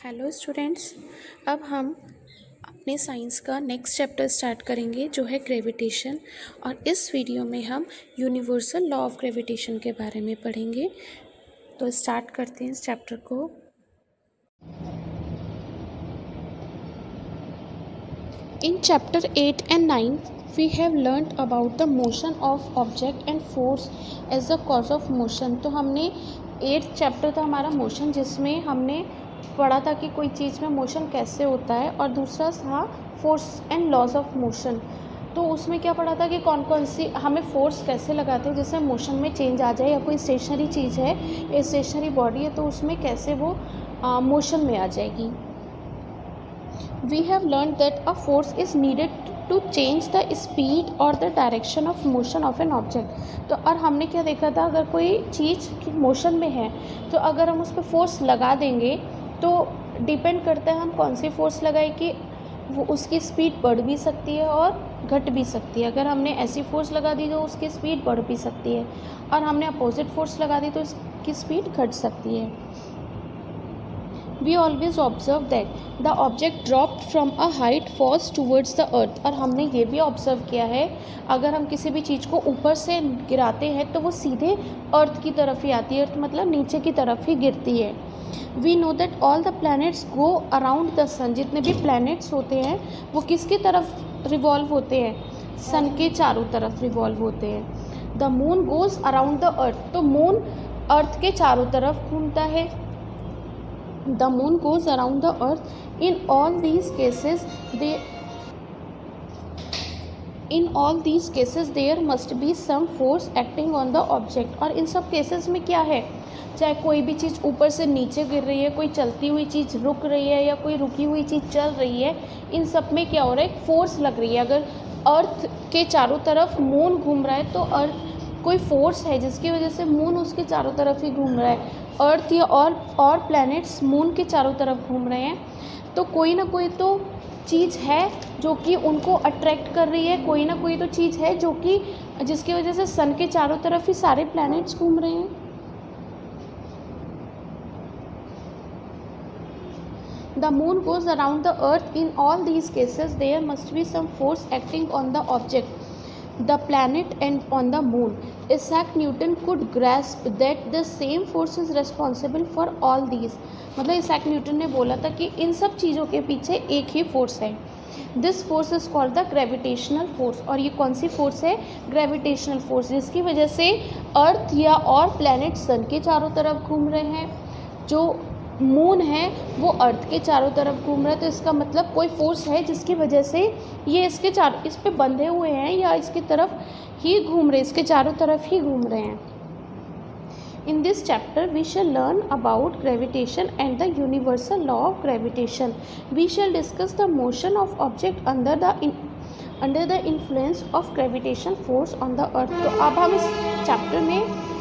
Hello students. अब हम अपने साइंस का नेक्स्ट चैप्टर स्टार्ट करेंगे जो है ग्रेविटेशन। और इस वीडियो में हम यूनिवर्सल लॉ ऑफ ग्रेविटेशन के बारे में पढ़ेंगे। तो स्टार्ट करते हैं इस चैप्टर को। In chapter 8 and 9 we have learnt about the motion of object and force as the cause of motion। तो हमने 8th चैप्टर था हमारा मोशन, जिसमें हमने पढ़ा था कि कोई चीज़ में मोशन कैसे होता है, और दूसरा था force and laws of motion. तो उसमें क्या पढ़ा था कि कौन कौन सी हमें फोर्स कैसे लगाते हैं जिससे मोशन में चेंज आ जाए, या कोई स्टेशनरी चीज़ है या स्टेशनरी बॉडी है तो उसमें कैसे वो मोशन में आ जाएगी। We have learned that a force is needed to change the speed or the direction of motion of an object। तो और हमने क्या देखा था, अगर कोई चीज़ मोशन में है तो अगर हम उस पर फोर्स लगा देंगे तो डिपेंड करता है हम कौन सी फोर्स लगाए कि वो उसकी स्पीड बढ़ भी सकती है और घट भी सकती है। अगर हमने ऐसी फोर्स लगा दी तो उसकी स्पीड बढ़ भी सकती है, और हमने अपोजिट फोर्स लगा दी तो इसकी स्पीड घट सकती है। We always observe that the object dropped from a height falls towards the earth। और हमने ये भी ऑब्ज़र्व किया है, अगर हम किसी भी चीज़ को ऊपर से गिराते हैं तो वो सीधे अर्थ की तरफ ही आती है। अर्थ मतलब नीचे की तरफ ही गिरती है। We know that all the planets go around the sun। जितने भी प्लैनेट्स होते हैं वो किसकी तरफ रिवॉल्व होते हैं? सन के चारों तरफ रिवॉल्व होते हैं। The moon goes around the earth। तो मून अर्थ के चारों तरफ घूमता है। The moon goes around the earth। In all these cases there must be some force acting on the object। और इन सब केसेस में क्या है, चाहे कोई भी चीज़ ऊपर से नीचे गिर रही है, कोई चलती हुई चीज़ रुक रही है, या कोई रुकी हुई चीज़ चल रही है, इन सब में क्या हो रहा है, एक फोर्स लग रही है। अगर अर्थ के चारों तरफ मून घूम रहा है तो अर्थ कोई फोर्स है जिसकी वजह से मून उसके चारों तरफ ही घूम रहा है। अर्थ या और प्लैनेट्स मून के चारों तरफ घूम रहे हैं, तो कोई ना कोई तो चीज़ है जो कि उनको अट्रैक्ट कर रही है, कोई ना कोई तो चीज़ है जो कि जिसकी वजह से सन के चारों तरफ ही सारे प्लैनेट्स घूम रहे हैं। The moon goes around the earth। In all these cases there must be some force acting on the object, the planet and on the moon। Isaac Newton could grasp that the same force is responsible for all these। मतलब Isaac Newton ने बोला था कि इन सब चीज़ों के पीछे एक ही फोर्स है। This force is called the gravitational force. और ये कौन सी फोर्स है? ग्रेविटेशनल फोर्स, जिसकी वजह से अर्थ या और प्लैनेट सन के चारों तरफ घूम रहे हैं, जो मून है वो अर्थ के चारों तरफ घूम रहा है। तो इसका मतलब कोई फोर्स है जिसकी वजह से ये इस पे बंधे हुए हैं या इसकी तरफ ही घूम रहे, इसके चारों तरफ ही घूम रहे हैं। In this chapter we shall learn about gravitation and the universal law of gravitation. We shall discuss the motion of object under the influence of gravitation force on the earth. तो अब हम इस चैप्टर में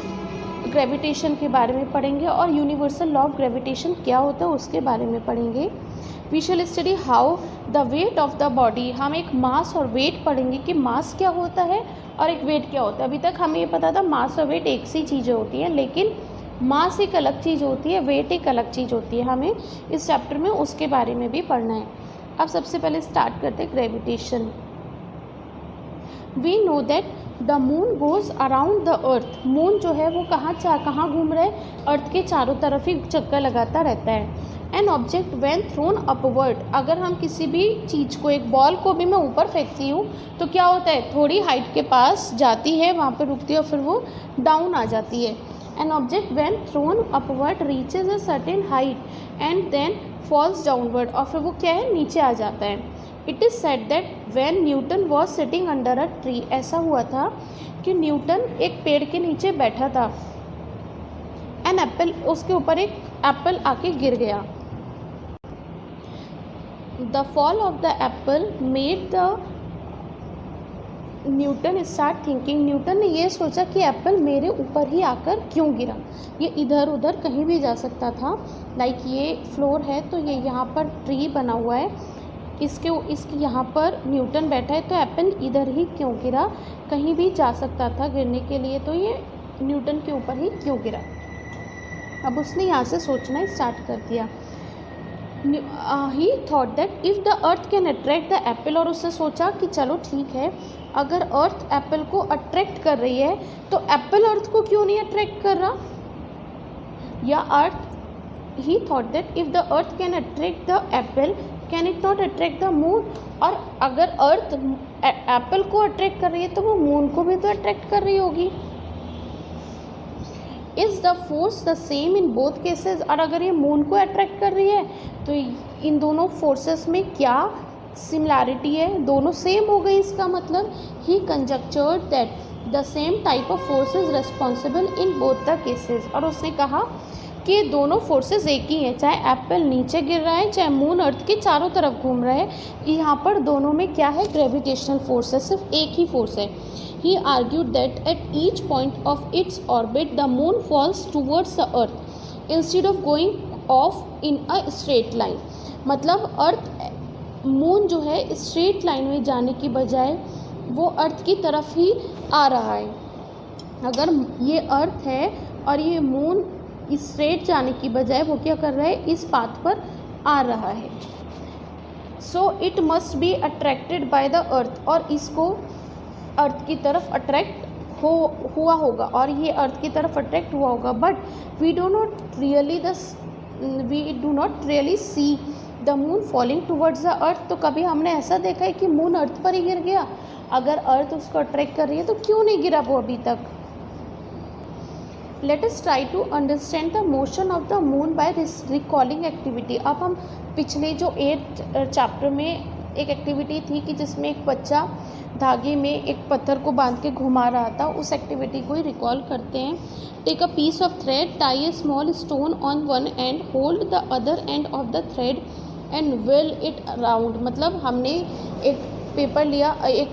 gravitation के बारे में पढ़ेंगे और यूनिवर्सल लॉ ऑफ ग्रेविटेशन क्या होता है उसके बारे में पढ़ेंगे। We shall study how the weight of the body. हम एक मास और वेट पढ़ेंगे कि मास क्या होता है और एक वेट क्या होता है। अभी तक हमें ये पता था मास और वेट एक सी चीज़ें होती हैं, लेकिन मास एक अलग चीज़ होती है, वेट एक अलग चीज़ होती है। हमें इस चैप्टर में उसके बारे में भी पढ़ना है। अब सबसे पहले स्टार्ट करते हैं gravitation. We know that the moon goes around the earth. Moon जो है वो कहाँ घूम रहा है? अर्थ के चारों तरफ ही चक्कर लगाता रहता है। An object when thrown upward. अगर हम किसी भी चीज़ को, एक बॉल को भी मैं ऊपर फेंकती हूँ तो क्या होता है, थोड़ी हाइट के पास जाती है, वहाँ पर रुकती है और फिर वो डाउन आ जाती है। An object when thrown upward reaches a certain height and then falls downward. और फिर वो क्या है, नीचे आ जाता है। It is said that when Newton was sitting under a tree. ऐसा हुआ था कि न्यूटन एक पेड़ के नीचे बैठा था। एन एप्पल, उसके ऊपर एक एप्पल आके गिर गया। The fall of the Apple made the Newton start thinking. Newton ने ये सोचा कि एप्पल मेरे ऊपर ही आकर क्यों गिरा, ये इधर उधर कहीं भी जा सकता था। लाइक ये फ्लोर है तो ये यहाँ पर ट्री बना हुआ है, इसके यहाँ पर न्यूटन बैठा है, तो एप्पल इधर ही क्यों गिरा, कहीं भी जा सकता था गिरने के लिए, तो ये न्यूटन के ऊपर ही क्यों गिरा। अब उसने यहाँ से सोचना स्टार्ट कर दिया। ही thought that if the earth can attract the apple, और उसने सोचा कि चलो ठीक है, अगर अर्थ एप्पल को अट्रैक्ट कर रही है तो एप्पल अर्थ को क्यों नहीं अट्रैक्ट कर रहा, या earth he thought that if the earth can attract the apple can it not attract the moon, और अगर अर्थ एप्पल को अट्रैक्ट कर रही है तो वो मून को भी तो अट्रैक्ट कर रही होगी। Is the force the same in both cases, और अगर ये मून को अट्रैक्ट कर रही है तो इन दोनों फोर्सेस में क्या सिमिलैरिटी है, दोनों सेम हो गई। इसका मतलब he conjectured that the same type of force is responsible in both the cases, और उसने कहा कि दोनों फोर्सेस एक ही हैं, चाहे एप्पल नीचे गिर रहा है चाहे मून अर्थ के चारों तरफ घूम रहा है, यहाँ पर दोनों में क्या है, ग्रेविटेशनल फोर्स है, सिर्फ एक ही फोर्स है। He argued that at each point of its orbit the moon falls towards the earth instead of going off in a straight line, मतलब अर्थ मून जो है स्ट्रेट लाइन में जाने की बजाय वो अर्थ की तरफ ही आ रहा है। अगर ये अर्थ है और ये मून स्ट्रेट जाने की बजाय वो क्या कर रहा है, इस पाथ पर आ रहा है। So it must be attracted by the earth, और इसको अर्थ की तरफ अट्रैक्ट हुआ होगा, और ये अर्थ की तरफ अट्रैक्ट हुआ होगा। But we do not really see the moon falling towards the earth, तो कभी हमने ऐसा देखा है कि मून अर्थ पर ही गिर गया, अगर अर्थ उसको अट्रैक्ट कर रही है तो क्यों नहीं गिरा वो अभी तक। Let us try to understand the motion of the moon by recalling activity. अब हम पिछले जो 8th चैप्टर में एक एक्टिविटी थी कि जिसमें एक बच्चा धागे में एक पत्थर को बांध के घुमा रहा था, उस एक्टिविटी को ही रिकॉल करते हैं। Take a piece of thread, tie a small stone on one end, hold the other end of the thread and whirl it around. मतलब हमने एक पेपर लिया, एक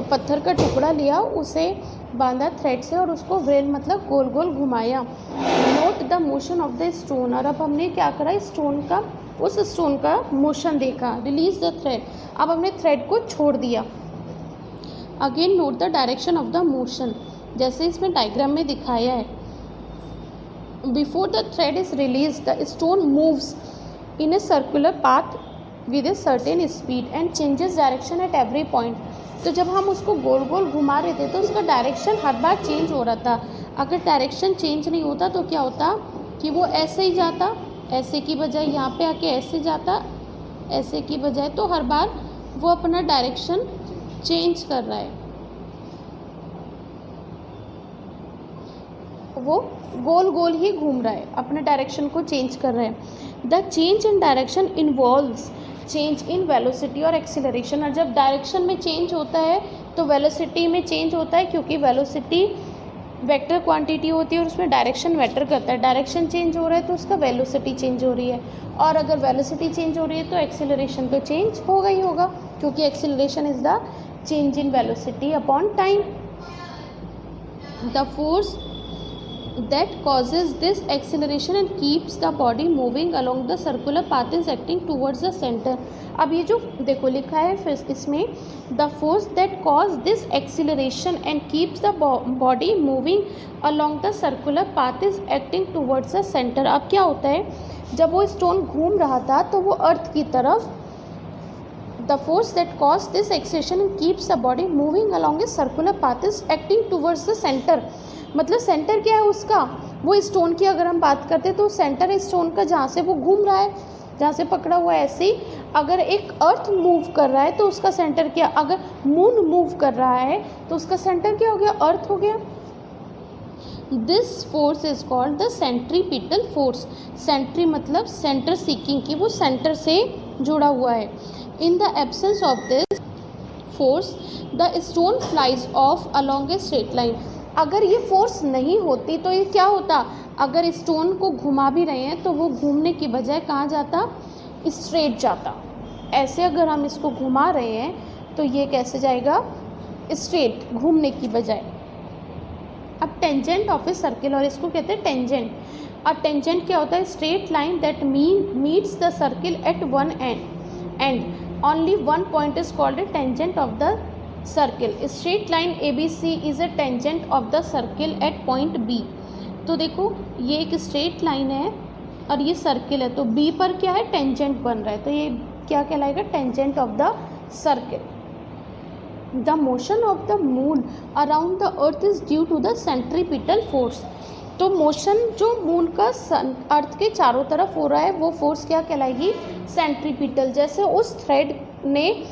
पत्थर का टुकड़ा लिया, उसे बांधा थ्रेड से और उसको व्हील मतलब गोल गोल घुमाया। Note the motion of the stone, और अब हमने क्या करा, उस स्टोन का मोशन देखा। रिलीज द थ्रेड, अब हमने थ्रेड को छोड़ दिया। Again note the direction of the motion, जैसे इसमें डायग्राम में दिखाया है। Before the thread is release the stone moves in a circular path with a certain speed and changes direction at every point. तो जब हम उसको गोल गोल घुमा रहे थे तो उसका डायरेक्शन हर बार चेंज हो रहा था। अगर डायरेक्शन चेंज नहीं होता तो क्या होता कि वो ऐसे ही जाता, ऐसे की बजाय यहाँ पे आके ऐसे जाता, ऐसे की बजाय, तो हर बार वो अपना डायरेक्शन चेंज कर रहा है, वो गोल गोल ही घूम रहा है, अपने डायरेक्शन को चेंज कर रहा है। The change in direction involves change in velocity और एक्सीलरेशन, और जब डायरेक्शन में चेंज होता है तो वेलोसिटी में चेंज होता है, क्योंकि वेलोसिटी वेक्टर क्वांटिटी होती है और उसमें डायरेक्शन मैटर करता है। डायरेक्शन चेंज हो रहा है तो उसका वेलोसिटी चेंज हो रही है, और अगर वेलोसिटी चेंज हो रही है तो एक्सीलरेशन तो चेंज होगा ही होगा, क्योंकि acceleration is the change in velocity upon time. The force that causes this acceleration and keeps the body moving along the circular path is acting towards the center। अब ये जो देखो लिखा है फिर इसमें, the force that cause this acceleration and keeps the body moving along the circular path is acting towards the center। अब क्या होता है, जब वो स्टोन घूम रहा था तो वो अर्थ की तरफ, the force that caused this acceleration and keeps the body moving along a circular path is acting towards the center। मतलब सेंटर क्या है उसका, वो स्टोन की अगर हम बात करते हैं तो सेंटर है स्टोन का, जहाँ से वो घूम रहा है, जहाँ से पकड़ा हुआ है। ऐसे ही अगर एक अर्थ मूव कर रहा है तो उसका सेंटर क्या, अगर मून मूव कर रहा है तो उसका सेंटर क्या हो गया, अर्थ हो गया। This force is called the centripetal force. Centri मतलब सेंटर सीकिंग की, वो सेंटर से जुड़ा हुआ है। In the absence of this force the stone flies off along a straight line. अगर ये फोर्स नहीं होती तो ये क्या होता, अगर स्टोन को घुमा भी रहे हैं तो वो घूमने की बजाय कहाँ जाता, स्ट्रेट जाता। ऐसे अगर हम इसको घुमा रहे हैं तो ये कैसे जाएगा, स्ट्रेट, घूमने की बजाय। अब टेंजेंट ऑफ ए सर्किल, और इसको कहते हैं टेंजेंट। अब टेंजेंट क्या होता है, straight line that meets the circle eight one and only one point is called a tangent of the circle. Straight line ABC is a tangent of the circle eight point B। तो देखो ये एक straight line है, और ये circle है, तो B पर क्या है, टेंजेंट बन रहा है, तो ये क्या कहलाएगा, tangent of the circle. The motion of the moon around the earth is due to the centripetal force. तो मोशन जो मून का अर्थ के चारों तरफ हो रहा है वो फोर्स क्या कहलाएगी, सेंट्रीपिटल। जैसे उस थ्रेड ने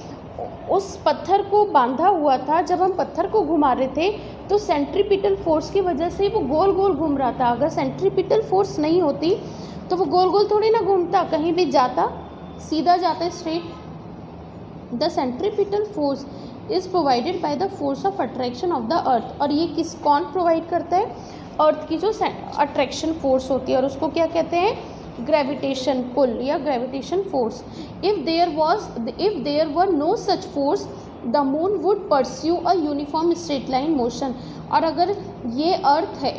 उस पत्थर को बांधा हुआ था, जब हम पत्थर को घुमा रहे थे तो सेंट्रीपिटल फोर्स की वजह से वो गोल गोल घूम रहा था। अगर सेंट्रीपिटल फोर्स नहीं होती तो वो गोल गोल थोड़ी ना घूमता, कहीं भी जाता, सीधा जाता straight. The centripetal force is provided by the force of attraction of the अर्थ। और ये कौन प्रोवाइड करता है, अर्थ की जो अट्रैक्शन फोर्स होती है, और उसको क्या कहते हैं, ग्रेविटेशन पुल या gravitation force. If there were no such force the moon would pursue a uniform straight line motion. और अगर ये अर्थ है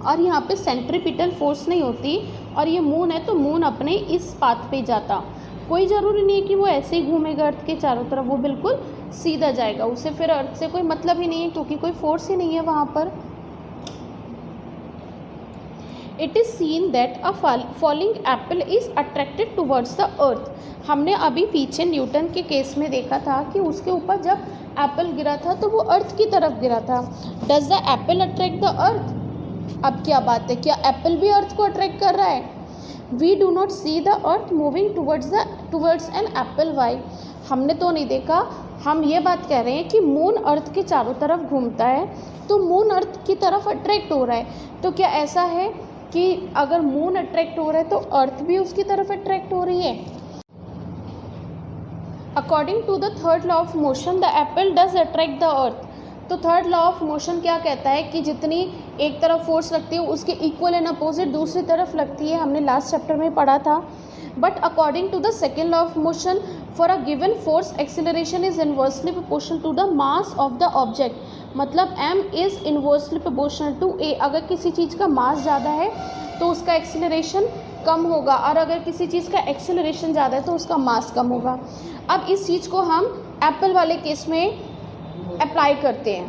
और यहाँ पे सेंट्रीपिटल फोर्स नहीं होती और ये मून है, तो मून अपने इस पाथ पे जाता। कोई ज़रूरी नहीं है कि वो ऐसे ही घूमेगा अर्थ के चारों तरफ, वो बिल्कुल सीधा जाएगा, उसे फिर अर्थ से कोई मतलब ही नहीं है क्योंकि कोई फोर्स ही नहीं है वहाँ पर। It is seen that a falling Apple is attracted towards the अर्थ। हमने अभी पीछे न्यूटन के केस में देखा था कि उसके ऊपर जब एप्पल गिरा था तो वो अर्थ की तरफ गिरा था। Does the Apple attract the अर्थ? अब क्या बात है, क्या एप्पल भी अर्थ को अट्रैक्ट कर रहा है? We do not see the earth moving towards an apple. Why? हमने तो नहीं देखा, हम ये बात कह रहे हैं कि मून अर्थ के चारों तरफ घूमता है, तो मून अर्थ की तरफ अट्रैक्ट हो रहा है। तो क्या ऐसा है कि अगर मून अट्रैक्ट हो रहा है तो अर्थ भी उसकी तरफ अट्रैक्ट हो रही है? According to the third law of motion the apple does attract the earth. तो थर्ड लॉ ऑफ मोशन क्या कहता है कि जितनी एक तरफ फोर्स लगती है उसके इक्वल एंड अपोजिट दूसरी तरफ लगती है, हमने लास्ट चैप्टर में पढ़ा था। But according to the second law of motion for a given force acceleration is inversely proportional to the mass of the object. मतलब m is inversely proportional to a। अगर किसी चीज़ का मास ज़्यादा है तो उसका एक्सेलरेशन कम होगा, और अगर किसी चीज़ का एक्सेलरेशन ज़्यादा है तो उसका मास कम होगा। अब इस चीज़ को हम एप्पल वाले केस में अप्लाई करते हैं।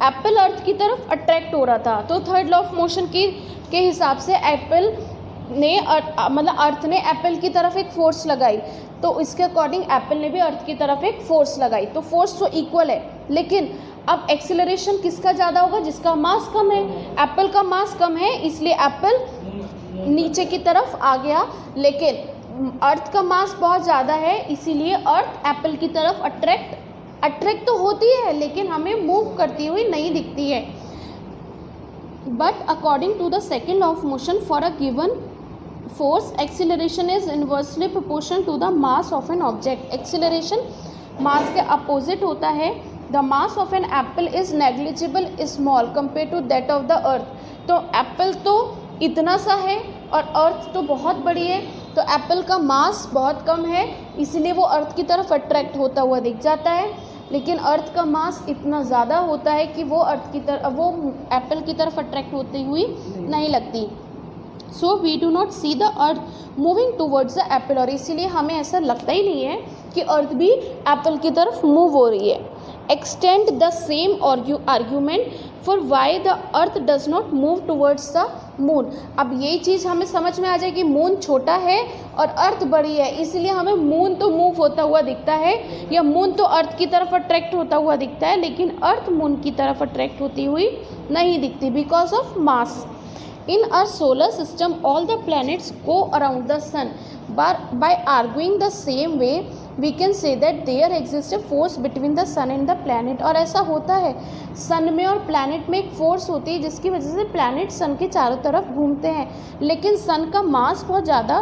एप्पल अर्थ की तरफ अट्रैक्ट हो रहा था, तो थर्ड लॉ ऑफ मोशन के हिसाब से एप्पल ने मतलब अर्थ ने एप्पल की तरफ एक फोर्स लगाई, तो इसके अकॉर्डिंग एप्पल ने भी अर्थ की तरफ एक फोर्स लगाई। तो फोर्स तो इक्वल है, लेकिन अब एक्सेलरेशन किसका ज़्यादा होगा, जिसका मास कम है। एप्पल का मास कम है इसलिए एप्पल नीचे की तरफ आ गया, लेकिन अर्थ का मास बहुत ज़्यादा है इसीलिए अर्थ एप्पल की तरफ अट्रैक्ट तो होती है लेकिन हमें मूव करती हुई नहीं दिखती है। But according to the second law of motion for a given force acceleration is inversely proportional to the mass of an object. Acceleration mass के अपोजिट होता है। The mass of an apple is negligible small compare to that of the earth. तो apple तो इतना सा है और अर्थ तो बहुत बड़ी है, तो एप्पल का मास बहुत कम है इसलिए वो अर्थ की तरफ अट्रैक्ट होता हुआ दिख जाता है, लेकिन अर्थ का मास इतना ज़्यादा होता है कि वो एप्पल की तरफ अट्रैक्ट होती हुई नहीं लगती। So we do not see the earth moving towards the apple, और इसीलिए हमें ऐसा लगता ही नहीं है कि अर्थ भी एप्पल की तरफ मूव हो रही है। Extend the same argument for why the earth does not move towards the moon. अब यही चीज़ हमें समझ में आ जाए कि मून छोटा है और अर्थ बड़ी है, इसलिए हमें मून तो मूव होता हुआ दिखता है या मून तो अर्थ की तरफ अट्रैक्ट होता हुआ दिखता है, लेकिन अर्थ मून की तरफ अट्रैक्ट होती हुई नहीं दिखती because of mass. In our solar system, all the planets go around the sun. By arguing the same way, we can say that there exists a force between the sun and the planet. और ऐसा होता है, सन में और planet में एक force होती है जिसकी वजह से प्लैनेट सन के चारों तरफ घूमते हैं, लेकिन सन का मास बहुत ज़्यादा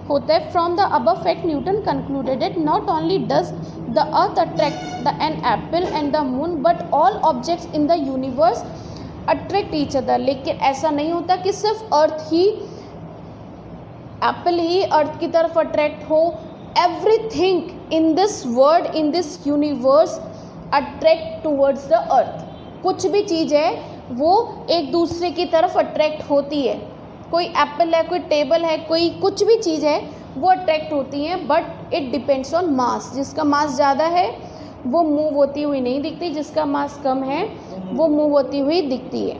होता है। From the above fact Newton concluded that not only does the earth attract an apple and the moon but all objects in the universe attract each other. लेकिन ऐसा नहीं होता कि सिर्फ अर्थ ही, एप्पल ही अर्थ की तरफ अट्रैक्ट हो। Everything in this world, in this universe attract towards the अर्थ। कुछ भी चीज़ है वो एक दूसरे की तरफ अट्रैक्ट होती है। कोई एप्पल है, कोई टेबल है, कोई कुछ भी चीज़ है वो अट्रैक्ट होती हैं, बट इट डिपेंड्स ऑन मास। जिसका मास ज़्यादा है वो मूव होती हुई नहीं दिखती, जिसका मास कम है वो मूव होती हुई दिखती है।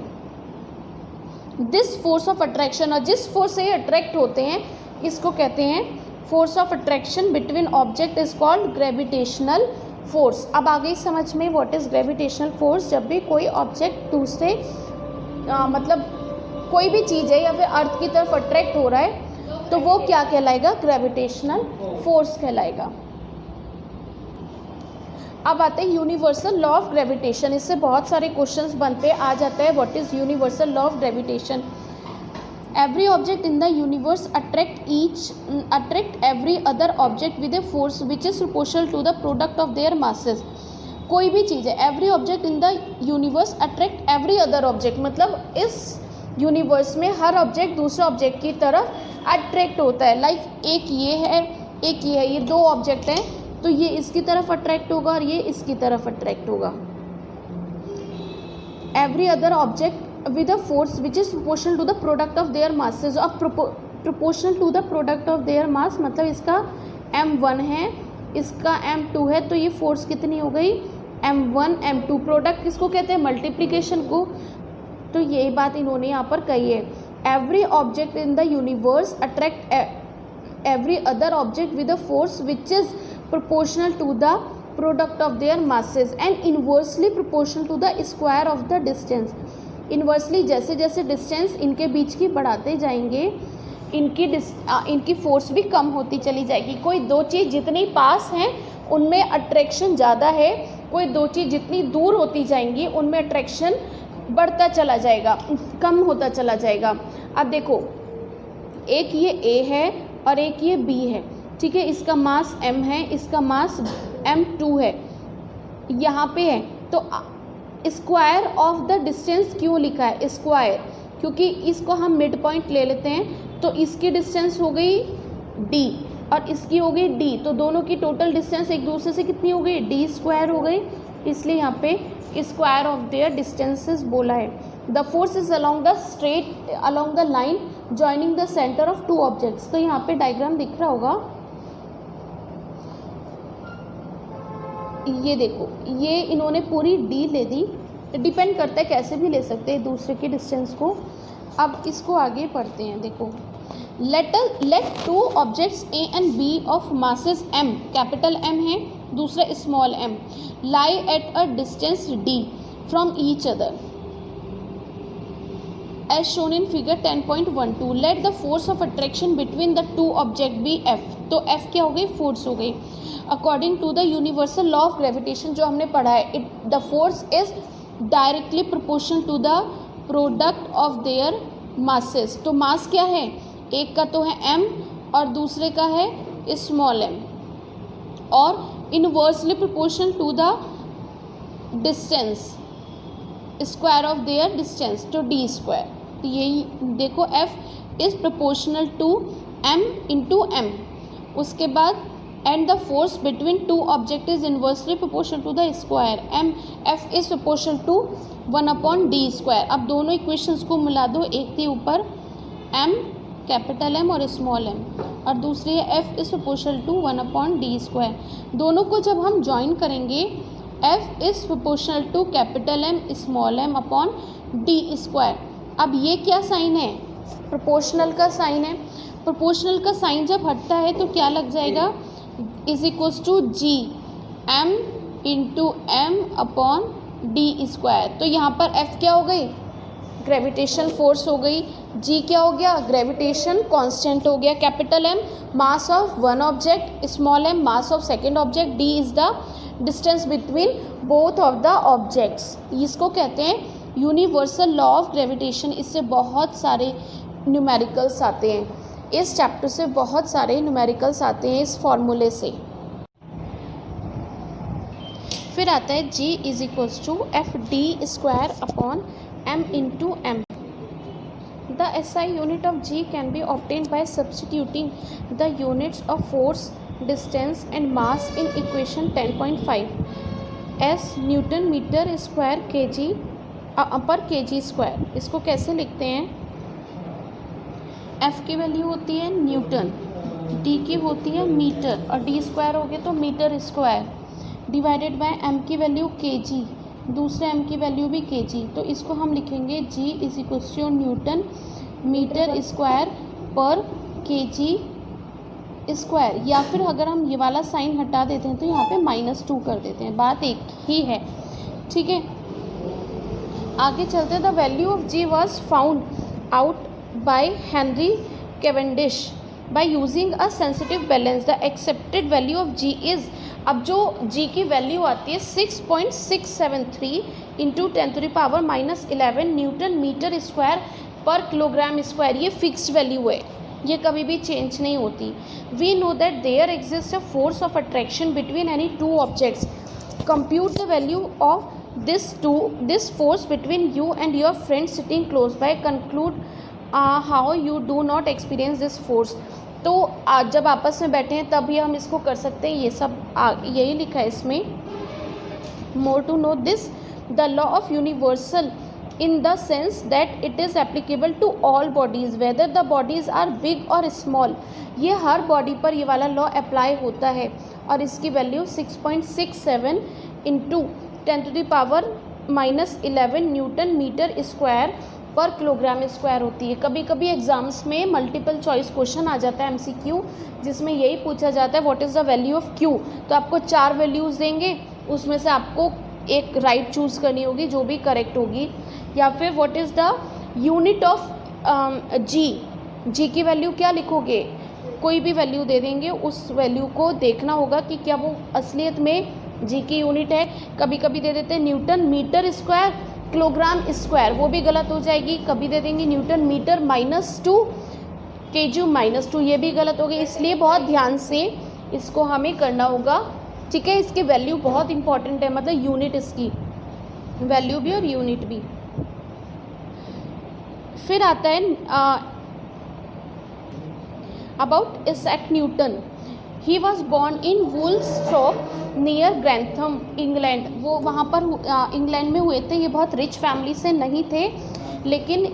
दिस फोर्स ऑफ अट्रैक्शन, और जिस फोर्स से ये अट्रैक्ट होते हैं इसको कहते हैं force of attraction between object is called gravitational force. अब आ गई समझ में व्हाट इज ग्रेविटेशनल फोर्स। जब भी कोई ऑब्जेक्ट दूसरे मतलब कोई भी चीज़ है या फिर अर्थ की तरफ अट्रैक्ट हो रहा है तो वो क्या कहलाएगा, ग्रेविटेशनल फोर्स कहलाएगा। अब आते हैं यूनिवर्सल लॉ ऑफ ग्रेविटेशन। इससे बहुत सारे क्वेश्चंस बनते हैं। आ जाता है what is universal law of gravitation. Every object in the universe attract every other object with a force which is proportional to the product of their masses. कोई भी चीज़ है, every object in the universe attract every other object, मतलब इस universe में हर object दूसरे object की तरफ अट्रैक्ट होता है। लाइक एक ये है, एक ये है, ये दो ऑब्जेक्ट हैं तो ये इसकी तरफ अट्रैक्ट होगा और ये इसकी तरफ अट्रैक्ट होगा। Every other object with a force which is proportional to the product of their masses. अब proportional to the product of their mass मतलब इसका m1 है, इसका m2 है, तो ये फोर्स कितनी हो गई, m1 m2। प्रोडक्ट किसको कहते हैं, मल्टीप्लिकेशन को। तो यही बात इन्होंने यहाँ पर कही है। Every object in the universe attract every other object with a force which is proportional to the product of their masses and inversely proportional to the square of the distance। Inversely जैसे जैसे distance इनके बीच की बढ़ाते जाएंगे इनकी force भी कम होती चली जाएगी। कोई दो चीज़ जितनी पास हैं उनमें अट्रैक्शन ज़्यादा है, कोई दो चीज़ जितनी दूर होती जाएंगी उनमें अट्रैक्शन बढ़ता चला जाएगा, कम होता चला जाएगा। अब देखो एक ये A है और एक ये B है, ठीक है। इसका मास m है, इसका मास m2 है, यहाँ पे है। तो स्क्वायर ऑफ द डिस्टेंस क्यों लिखा है, स्क्वायर, क्योंकि इसको हम मिड पॉइंट ले लेते हैं। तो इसकी डिस्टेंस हो गई d और इसकी हो गई d, तो दोनों की टोटल डिस्टेंस एक दूसरे से कितनी हो गई, d स्क्वायर हो गई। इसलिए यहाँ पे स्क्वायर ऑफ देयर डिस्टेंसेस बोला है। The force is along the line joining the centre of two objects. तो यहाँ पे डायग्राम दिख रहा होगा, ये देखो, ये इन्होंने पूरी d ले दी, डिपेंड करता है कैसे भी ले सकते हैं दूसरे के डिस्टेंस को। अब इसको आगे पढ़ते हैं। देखो let two objects A and B of masses m, capital M है, दूसरा small m, lie at a distance d from each other as shown in figure 10.12। let the force of attraction between the two object be F। तो F क्या हो गई, force हो गई। According to the universal law of gravitation जो हमने पढ़ा है, the force is directly proportional to the product of their masses. तो मास क्या है, एक का तो है m और दूसरे का है स्मॉल m, और inversely proportional to the distance, square of their distance, तो d स्क्वायर। तो यही देखो F is proportional to m into m। उसके बाद and the force between two objects is inversely proportional to the square m, F is proportional to 1/d square. अब दोनों equations को मिला दो, एक थी ऊपर m कैपिटल M और स्मॉल m, और दूसरी है F is proportional to 1/d square. दोनों को जब हम ज्वाइन करेंगे, F is proportional to capital M small m upon d square. अब ये क्या साइन है, प्रोपोर्शनल का साइन है। प्रोपोर्शनल का साइन जब हटता है तो क्या लग जाएगा, is equals to g m into m upon d square. तो यहाँ पर F क्या हो गई, ग्रेविटेशन फोर्स हो गई, g क्या हो गया, ग्रेविटेशन कांस्टेंट हो गया, capital M mass of one object, small m mass of second object, d is the distance between both of the objects. इसको कहते हैं यूनिवर्सल लॉ ऑफ ग्रेविटेशन। इससे बहुत सारे न्यूमेरिकल्स आते हैं, इस चैप्टर से बहुत सारे न्यूमेरिकल्स आते हैं इस फॉर्मूले से। फिर आता है g is equals to F D square upon m into m। द SI unit of g can be obtained by substituting the units of force, distance and mass in equation 10.5 as newton metre square kg पर kg square. इसको कैसे लिखते हैं, F की value होती है Newton, D की होती है मीटर और d स्क्वायर हो गया तो metre square, divided by m की वैल्यू kg, दूसरे m की वैल्यू भी kg, तो इसको हम लिखेंगे g is equal to newton metre square पर kg स्क्वायर, या फिर अगर हम ये वाला साइन हटा देते हैं तो यहाँ पे -2 कर देते हैं, बात एक ही है, ठीक है। आगे चलते, the value of g was found out by Henry Cavendish by using a sensitive balance, the accepted value of g is, अब जो g की वैल्यू आती है 6.673 इंटू 10⁻⁻11 न्यूटन मीटर स्क्वायर पर किलोग्राम स्क्वायर, ये फिक्स्ड वैल्यू है, ये कभी भी चेंज नहीं होती। We know that there exist a force of attraction between any two objects, compute the value of this force between you and your friend sitting close by, conclude how you do not experience this force। तो जब आपस में बैठे हैं तभी हम इसको कर सकते हैं, ये सब यही लिखा है इसमें। more to know this, the law of universal in the sense that it is applicable to all bodies whether the bodies are big or small, ये हर बॉडी पर ये वाला लॉ अप्लाई होता है, और इसकी value 6.67 into 10⁻⁻11 newton metre square पर kilogram square होती है। कभी कभी एग्जाम्स में मल्टीपल चॉइस क्वेश्चन आ जाता है MCQ, जिसमें यही पूछा जाता है what is the value of Q, तो आपको 4 वैल्यूज़ देंगे, उसमें से आपको एक राइट चूज़ करनी होगी जो भी करेक्ट होगी, या फिर what is the unit of G की वैल्यू क्या लिखोगे, कोई भी वैल्यू दे देंगे, उस वैल्यू को देखना होगा कि क्या वो असलियत में G की यूनिट है। कभी कभी दे देते हैं newton metre square kilogram square, वो भी गलत हो जाएगी। कभी दे देंगे न्यूटन मीटर -2 kg -2, ये भी गलत होगी। इसलिए बहुत ध्यान से इसको हमें करना होगा, ठीक है। इसकी वैल्यू बहुत इंपॉर्टेंट है, मतलब यूनिट, इसकी वैल्यू भी और यूनिट भी। फिर आता है about Isaac Newton. He was born in Woolsthorpe near Grantham England, वो वहाँ पर इंग्लैंड में हुए थे। ये बहुत रिच फैमिली से नहीं थे, लेकिन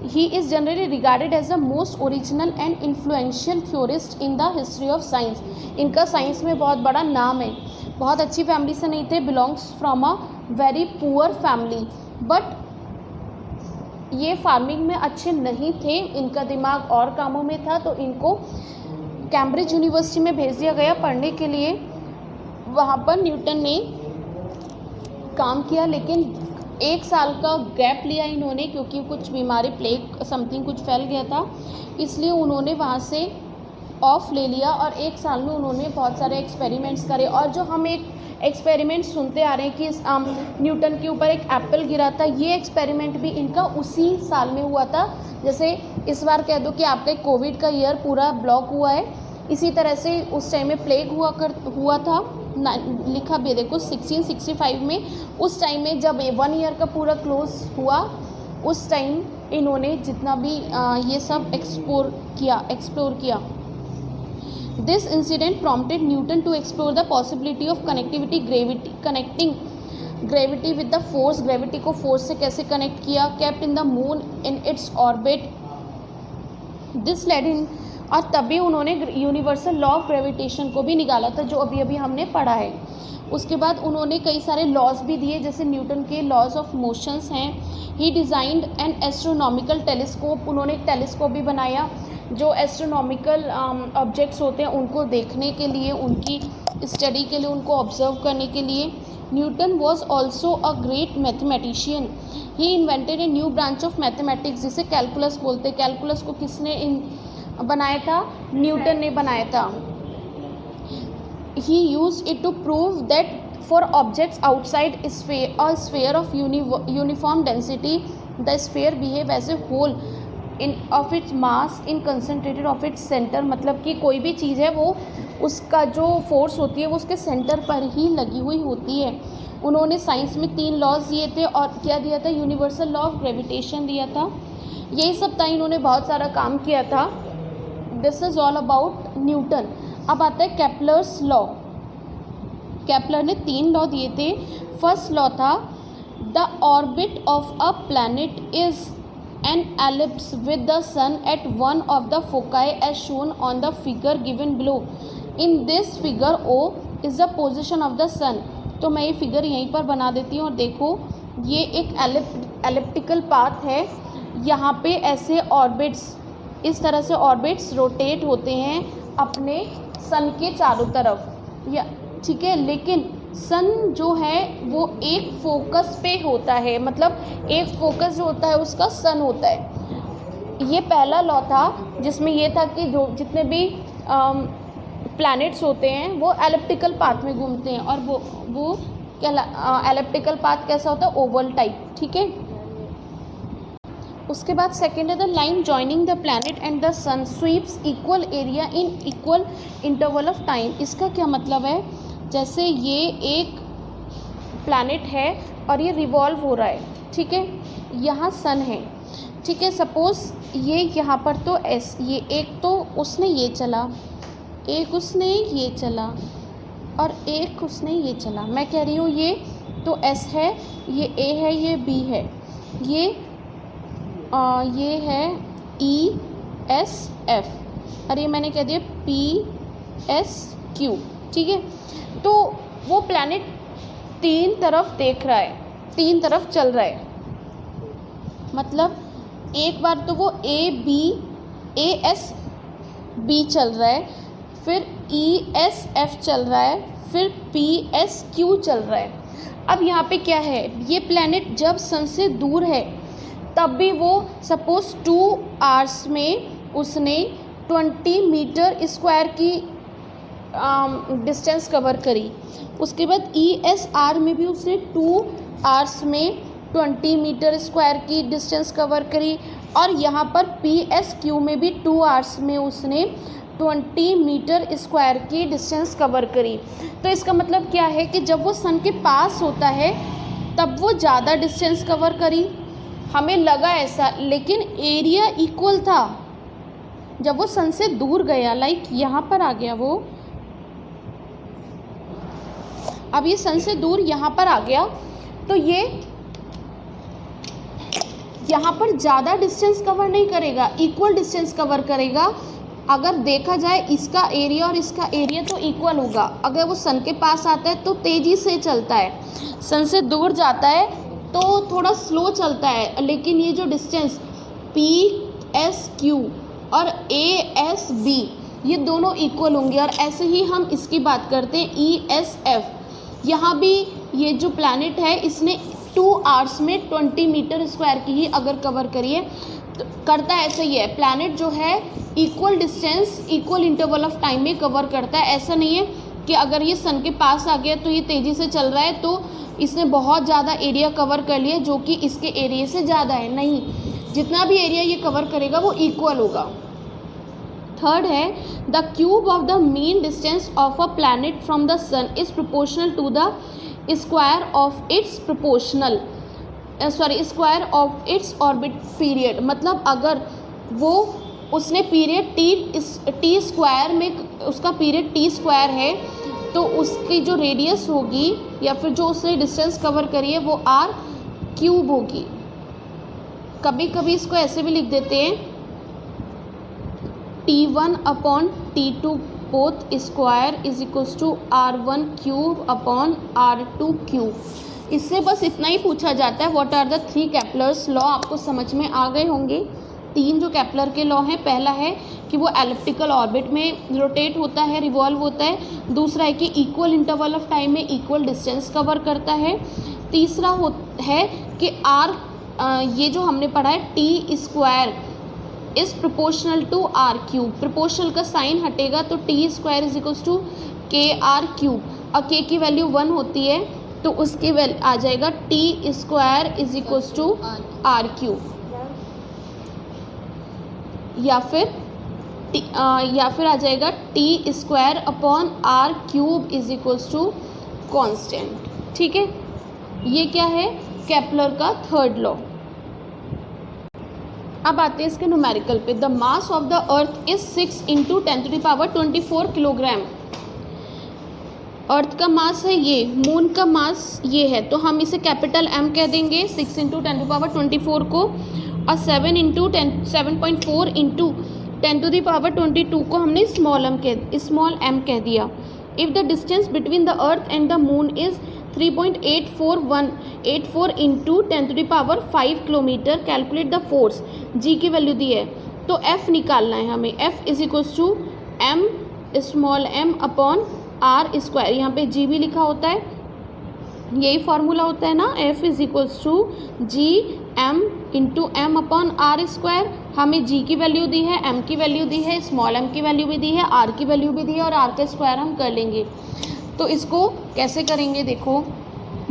he is generally regarded as the most original and influential theorist in the history of science. इनका साइंस में बहुत बड़ा नाम है। बहुत अच्छी फैमिली से नहीं थे, belongs from a very poor family, but ये फार्मिंग में अच्छे नहीं थे, इनका दिमाग और कामों में था, तो इनको कैम्ब्रिज यूनिवर्सिटी में भेज दिया गया पढ़ने के लिए। वहाँ पर न्यूटन ने काम किया, लेकिन 1 साल का गैप लिया इन्होंने, क्योंकि कुछ बीमारी, प्लेग समथिंग कुछ फैल गया था, इसलिए उन्होंने वहाँ से ऑफ ले लिया। और 1 साल में उन्होंने बहुत सारे एक्सपेरिमेंट्स करे। और जो हम एक एक्सपेरिमेंट सुनते आ रहे हैं कि न्यूटन के ऊपर एक एप्पल गिरा था, ये एक्सपेरिमेंट भी इनका उसी साल में हुआ था। जैसे इस बार कह दो कि आपका कोविड का ईयर पूरा ब्लॉक हुआ है, इसी तरह से उस टाइम में प्लेग हुआ था, लिखा भी देखो 1665 में। उस टाइम में जब 1 ईयर का पूरा क्लोज हुआ, उस टाइम इन्होंने जितना भी ये सब एक्सप्लोर किया। This incident prompted Newton to explore the possibility of connecting gravity with the force, gravity को force से कैसे connect किया, kept in the moon in its orbit, this led in, और तभी उन्होंने यूनिवर्सल लॉ ऑफ ग्रेविटेशन को भी निकाला था, जो अभी अभी हमने पढ़ा है। उसके बाद उन्होंने कई सारे लॉज भी दिए, जैसे न्यूटन के लॉज ऑफ मोशंस हैं। ही डिज़ाइंड एन एस्ट्रोनॉमिकल टेलीस्कोप, उन्होंने एक टेलीस्कोप भी बनाया जो एस्ट्रोनॉमिकल ऑब्जेक्ट्स होते हैं उनको देखने के लिए, उनकी स्टडी के लिए, उनको ऑब्जर्व करने के लिए। Newton was also a great mathematician. He invented a new branch of mathematics, जिसे कैलकुलस बोलते हैं। कैलकुलस को किसने बनाया था? न्यूटन ने बनाया था। He used it to prove that for objects outside a sphere of uniform density, the sphere behave as a whole of its mass in concentrated of its center। मतलब कि कोई भी चीज़ है वो उसका जो फोर्स होती है वो उसके सेंटर पर ही लगी हुई होती है। उन्होंने साइंस में 3 लॉज दिए थे, और क्या दिया था? यूनिवर्सल लॉ ऑफ ग्रेविटेशन दिया था। यही सब था, इन्होंने बहुत सारा काम किया था। This is all about Newton. अब आता है केपलर्स लॉ। केपलर ने 3 लॉ दिए थे। फर्स्ट लॉ था the orbit of a planet is an ellipse with the sun at one of the foci as shown on the figure given below. In this figure, O is the position of the sun तो मैं ये figure यहीं पर बना देती हूँ और देखो ये एक एलिप्टिकल पाथ है। यहाँ पे ऐसे ऑर्बिट्स, इस तरह से ऑर्बिट्स रोटेट होते हैं अपने सन के चारों तरफ, या ठीक है। लेकिन सन जो है वो एक फोकस पे होता है, मतलब एक फोकस जो होता है उसका सन होता है। ये पहला लॉ था जिसमें ये था कि जो जितने भी प्लैनेट्स होते हैं वो एलिप्टिकल पाथ में घूमते हैं, और वो क्या एलिप्टिकल पाथ कैसा होता है, ओवल टाइप, ठीक है। उसके बाद सेकेंड है the line joining the planet and the sun sweeps equal area in equal interval of time. इसका क्या मतलब है, जैसे ये एक प्लैनेट है और ये रिवॉल्व हो रहा है, ठीक है, यहाँ सन है, ठीक है। सपोज़ ये यहाँ पर तो एस, ये एक तो उसने ये चला, एक उसने ये चला और एक उसने ये चला। मैं कह रही हूँ ये तो एस है, ये ए है, ये बी है, ये है ई एस एफ और ये मैंने कह दिया पी एस क्यू, ठीक है। तो वो प्लैनेट तीन तरफ देख रहा है, तीन तरफ चल रहा है, मतलब एक बार तो वो ए एस बी चल रहा है, फिर ई एस एफ चल रहा है, फिर पी एस क्यू चल रहा है। अब यहाँ पे क्या है, ये प्लैनेट जब सन से दूर है तब भी वो सपोज़ 2 आवर्स में उसने 20 मीटर स्क्वायर की डिस्टेंस कवर करी। उसके बाद ई एस आर में भी उसने 2 आवर्स में 20 मीटर स्क्वायर की डिस्टेंस कवर करी, और यहाँ पर पी एस क्यू में भी 2 आवर्स में उसने 20 मीटर स्क्वायर की डिस्टेंस कवर करी। तो इसका मतलब क्या है कि जब वो सन के पास होता है तब वो ज़्यादा डिस्टेंस कवर करी, हमें लगा ऐसा, लेकिन एरिया इक्वल था। जब वो सन से दूर गया, लाइक यहाँ पर आ गया वो, अब ये सन से दूर यहाँ पर आ गया, तो ये यहाँ पर ज़्यादा डिस्टेंस कवर नहीं करेगा, इक्वल डिस्टेंस कवर करेगा। अगर देखा जाए इसका एरिया और इसका एरिया तो इक्वल होगा। अगर वो सन के पास आता है तो तेज़ी से चलता है, सन से दूर जाता है तो थोड़ा स्लो चलता है, लेकिन ये जो डिस्टेंस पी एस क्यू और ए एस बी ये दोनों इक्वल होंगे। और ऐसे ही हम इसकी बात करते हैं ई एस एफ, यहाँ भी ये जो प्लैनेट है इसने 2 आवर्स में 20 मीटर स्क्वायर की ही अगर कवर करिए तो करता है ऐसा ही है। प्लैनेट जो है equal distance equal interval of time में कवर करता है। ऐसा नहीं है कि अगर ये सन के पास आ गया तो ये तेज़ी से चल रहा है तो इसने बहुत ज़्यादा एरिया कवर कर लिया जो कि इसके एरिया से ज़्यादा है, नहीं, जितना भी एरिया ये कवर करेगा वो इक्वल होगा। थर्ड है the cube of the mean distance of a planet from the sun is proportional to the square of its square of its orbit period. मतलब अगर वो उसने पीरियड टी स्क्वायर में, उसका पीरियड टी स्क्वायर है तो उसकी जो रेडियस होगी या फिर जो उसने डिस्टेंस कवर करी है वो आर क्यूब होगी। कभी कभी इसको ऐसे भी लिख देते हैं T1 upon T2 both square is equals to R1 cube upon R2 cube. इससे बस इतना ही पूछा जाता है what are the 3 Kepler's law. आपको समझ में आ गए होंगे। 3 जो केपलर के लॉ हैं, पहला है कि वो एलिप्टिकल ऑर्बिट में रोटेट होता है, रिवॉल्व होता है। दूसरा है कि इक्वल इंटरवल ऑफ टाइम में इक्वल डिस्टेंस कवर करता है। तीसरा है कि आर, ये जो हमने पढ़ा है T square is proportional to R cube. Proportional का साइन हटेगा तो T square is equals to K R cube. और के की वैल्यू 1 होती है तो उसकी वैल्यू आ जाएगा T square is equals to R cube, या फिर आ जाएगा T square upon R cube is equals to constant. ठीक है, ये क्या है, केपलर का थर्ड लॉ। अब आते हैं इसके न्यूमेरिकल पे। The mass of the earth is 6 × 10⁻24 kilogram. Earth का मास है ये, मून का मास ये है, तो हम इसे कैपिटल एम कह देंगे 6 × 10⁻24 को, और 7.4 × 10⁻22 को हमने स्मॉल एम कह दिया। If the distance between the earth and the moon is 3.84 into 10⁵ kilometre. Calculate the force, G की वैल्यू दी है तो एफ निकालना है हमें। F is equals to M small M upon R square, यहाँ पे जी भी लिखा होता है, यही फार्मूला होता है ना, F is equals to G M into M upon R square. हमें जी की वैल्यू दी है, एम की वैल्यू दी है, स्मॉल एम की वैल्यू भी दी है, आर की वैल्यू भी दी है और आर का स्क्वायर हम कर लेंगे। तो इसको कैसे करेंगे, देखो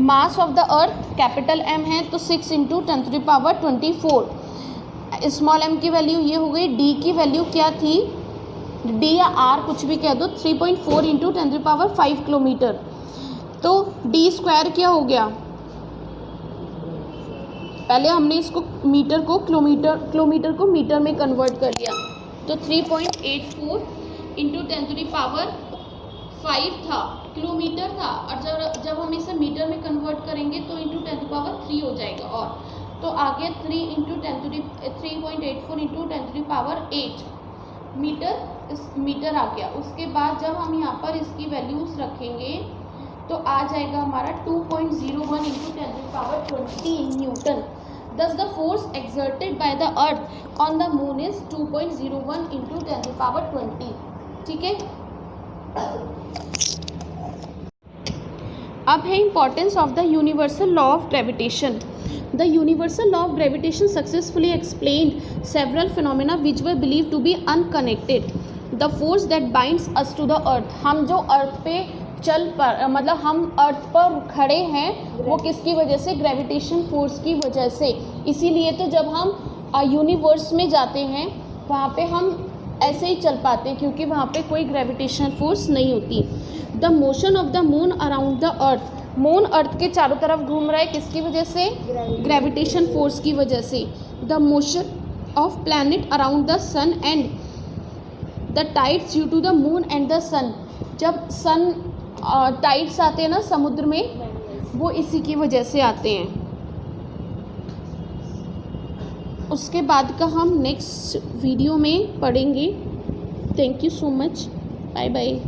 mass of the earth capital M है तो 6 इंटू 10⁻²4, स्मॉल एम की वैल्यू ये हो गई, डी की वैल्यू क्या थी, डी या आर कुछ भी कह दो, 3.4 इंटू 10⁵ किलोमीटर। तो डी स्क्वायर क्या हो गया, पहले हमने इसको मीटर को किलोमीटर को मीटर में कन्वर्ट कर लिया, तो 3.84 इंटू 10⁵ था, किलोमीटर था, और जब हम इसे मीटर में कन्वर्ट करेंगे तो इंटू 10⁻³ हो जाएगा। और तो आगे 3.84 इंटू 10⁸ मीटर आ गया। उसके बाद जब हम यहाँ पर इसकी वैल्यूज़ रखेंगे तो आ जाएगा हमारा 2.01 into 10⁻20 Newton. Thus the force exerted by the earth on the moon is 2.01 into 10⁻20। ठीक है, अब है importance of the universal law of gravitation. The universal law of gravitation successfully explained several phenomena which were believed to be unconnected. The force that binds us to the earth, हम जो अर्थ पे मतलब हम अर्थ पर खड़े हैं वो किसकी वजह से, ग्रेविटेशन फोर्स की वजह से। इसीलिए तो जब हम यूनिवर्स में जाते हैं वहाँ पे हम ऐसे ही चल पाते हैं क्योंकि वहाँ पे कोई ग्रेविटेशनल फोर्स नहीं होती। The motion of the moon around the earth, moon earth के चारों तरफ घूम रहा है किसकी वजह से, ग्रेविटेशन फोर्स की वजह से। The motion of planet around the sun and the tides due to the moon and the sun, जब सन टाइड्स आते हैं ना समुद्र में, वो इसी की वजह से आते हैं। उसके बाद का हम नेक्स्ट वीडियो में पढ़ेंगे। Thank you so much, bye bye.